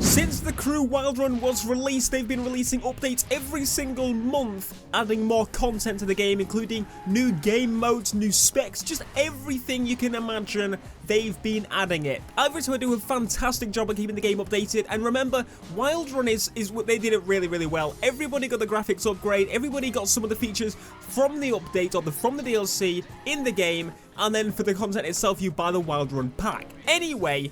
Since the Crew Wild Run was released, they've been releasing updates every single month, adding more content to the game, including new game modes, new specs, just everything you can imagine. They've been adding it. Every do a fantastic job of keeping the game updated, and remember, Wild Run is what they did it really well. Everybody got the graphics upgrade, everybody got some of the features from the update or from the DLC in the game, and then for the content itself, you buy the Wild Run pack. Anyway,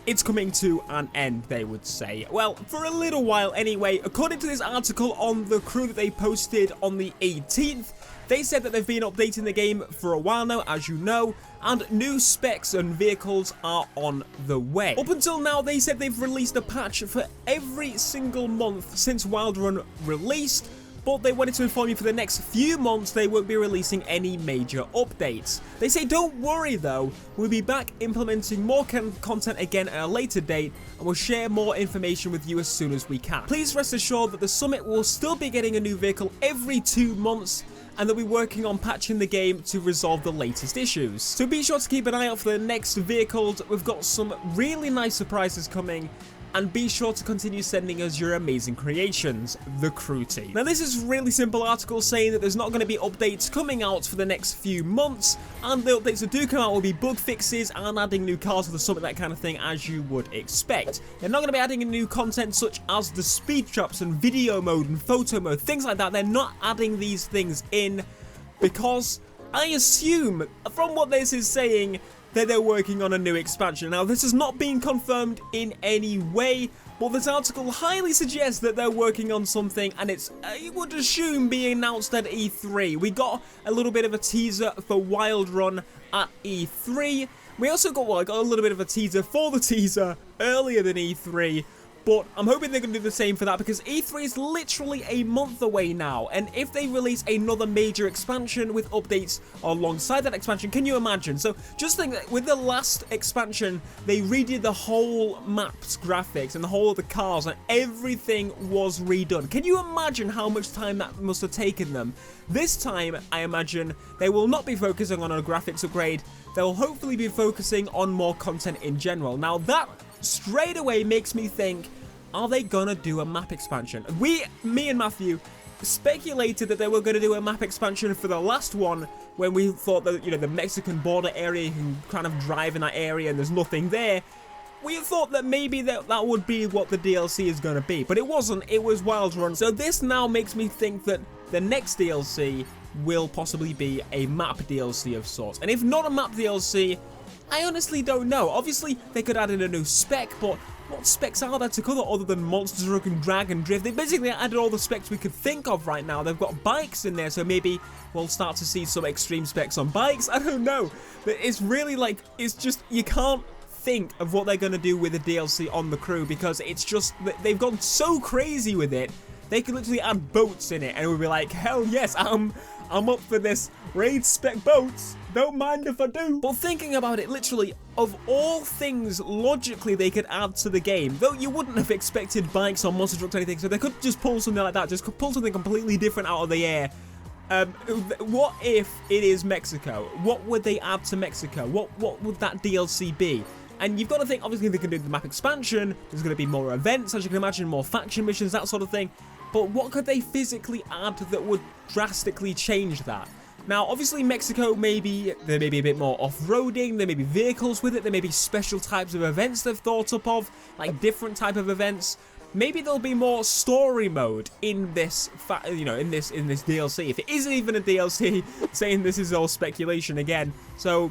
it's coming to an end, they would say. Well, for a little while anyway. According to this article on the Crew that they posted on the 18th, they said that they've been updating the game for a while now, as you know, and new specs and vehicles are on the way. Up until now, they said they've released a patch for every single month since Wild Run released, but they wanted to inform you for the next few months they won't be releasing any major updates. They say don't worry though, we'll be back implementing more content again at a later date, and we'll share more information with you as soon as we can. Please rest assured that the Summit will still be getting a new vehicle every 2 months, and they'll be working on patching the game to resolve the latest issues. So be sure to keep an eye out for the next vehicles. We've got some really nice surprises coming, and be sure to continue sending us your amazing creations, the Crew team. Now this is a really simple article saying that there's not going to be updates coming out for the next few months, and the updates that do come out will be bug fixes and adding new cars to the Summit, that kind of thing, as you would expect. They're not going to be adding new content such as the speed traps and video mode and photo mode, things like that. They're not adding these things in because I assume, from what this is saying, that they're working on a new expansion. Now, this has not been confirmed in any way, but this article highly suggests that they're working on something, and it's, I would assume, being announced at E3. We got a little bit of a teaser for Wild Run at E3. We also got a little bit of a teaser for the teaser earlier than E3, but I'm hoping they're going to do the same for that, because E3 is literally a month away now, and if they release another major expansion with updates alongside that expansion, can you imagine? So just think that with the last expansion, they redid the whole map's graphics and the whole of the cars, and everything was redone. Can you imagine how much time that must have taken them? This time, I imagine, they will not be focusing on a graphics upgrade. They'll hopefully be focusing on more content in general. Now that straight away makes me think, are they gonna do a map expansion? Me and Matthew speculated that they were gonna do a map expansion for the last one, when we thought that, you know, the Mexican border area, you can kind of drive in that area and there's nothing there. We thought that maybe that would be what the DLC is gonna be, but it wasn't. It was Wild Run. So this now makes me think that the next DLC will possibly be a map DLC of sorts. And if not a map DLC, I honestly don't know. Obviously, they could add in a new spec, but what specs are there to cover other than monsters who can drag and drift? They basically added all the specs we could think of right now. They've got bikes in there, so maybe we'll start to see some extreme specs on bikes. I don't know. But it's really like, it's just, you can't think of what they're going to do with the DLC on the Crew, because it's just, they've gone so crazy with it. They could literally add boats in it, and it would be like, hell yes, I'm up for this. Raid spec boats. Don't mind if I do. But thinking about it, literally, of all things logically they could add to the game, though you wouldn't have expected bikes or monster trucks or anything, so they could just pull something like that, just pull something completely different out of the air. What if it is Mexico? What would they add to Mexico? What would that DLC be? And you've got to think, obviously they can do the map expansion, there's going to be more events, as you can imagine, more faction missions, that sort of thing. But what could they physically add that would drastically change that? Now, obviously, Mexico, there may be a bit more off-roading, there may be vehicles with it, there may be special types of events they've thought up of, like different type of events. Maybe there'll be more story mode in this, in this DLC. If it isn't even a DLC, saying this is all speculation again. So,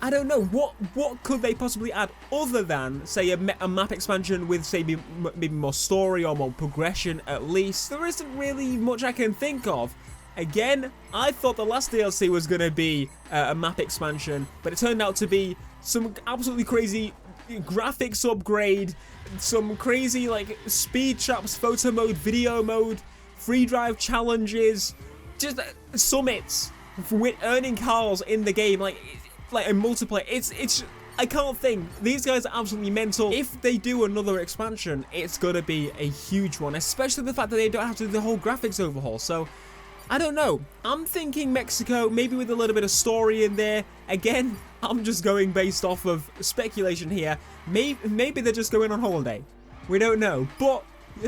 I don't know, what could they possibly add other than, say, a map expansion with, say, maybe more story or more progression at least? There isn't really much I can think of. Again, I thought the last DLC was going to be a map expansion, but it turned out to be some absolutely crazy graphics upgrade, some crazy, like, speed traps, photo mode, video mode, free drive challenges, just summits, for earning cars in the game, like in multiplayer. It's I can't think. These guys are absolutely mental. If they do another expansion, it's gonna be a huge one, especially the fact that they don't have to do the whole graphics overhaul. So I don't know. I'm thinking Mexico, maybe with a little bit of story in there. Again, I'm just going based off of speculation here. Maybe they're just going on holiday. We don't know, but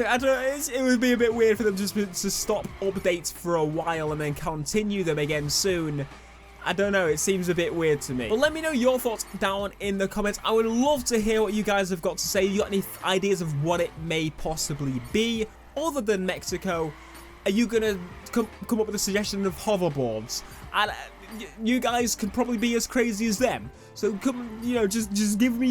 I don't know, it would be a bit weird for them just to stop updates for a while and then continue them again soon. I don't know, it seems a bit weird to me. But let me know your thoughts down in the comments. I would love to hear what you guys have got to say. You got any ideas of what it may possibly be other than Mexico? Are you gonna come up with a suggestion of hoverboards? And you guys could probably be as crazy as them. So come, you know, just give me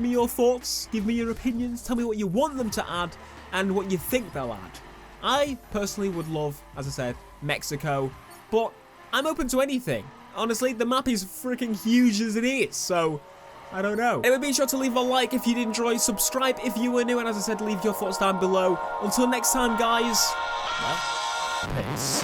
your thoughts, give me your opinions, tell me what you want them to add and what you think they'll add. I personally would love, as I said, Mexico, but I'm open to anything. Honestly, the map is freaking huge as it is, so I don't know. Anyway, be sure to leave a like if you did enjoy, subscribe if you were new, and as I said, leave your thoughts down below. Until next time, guys, well, peace.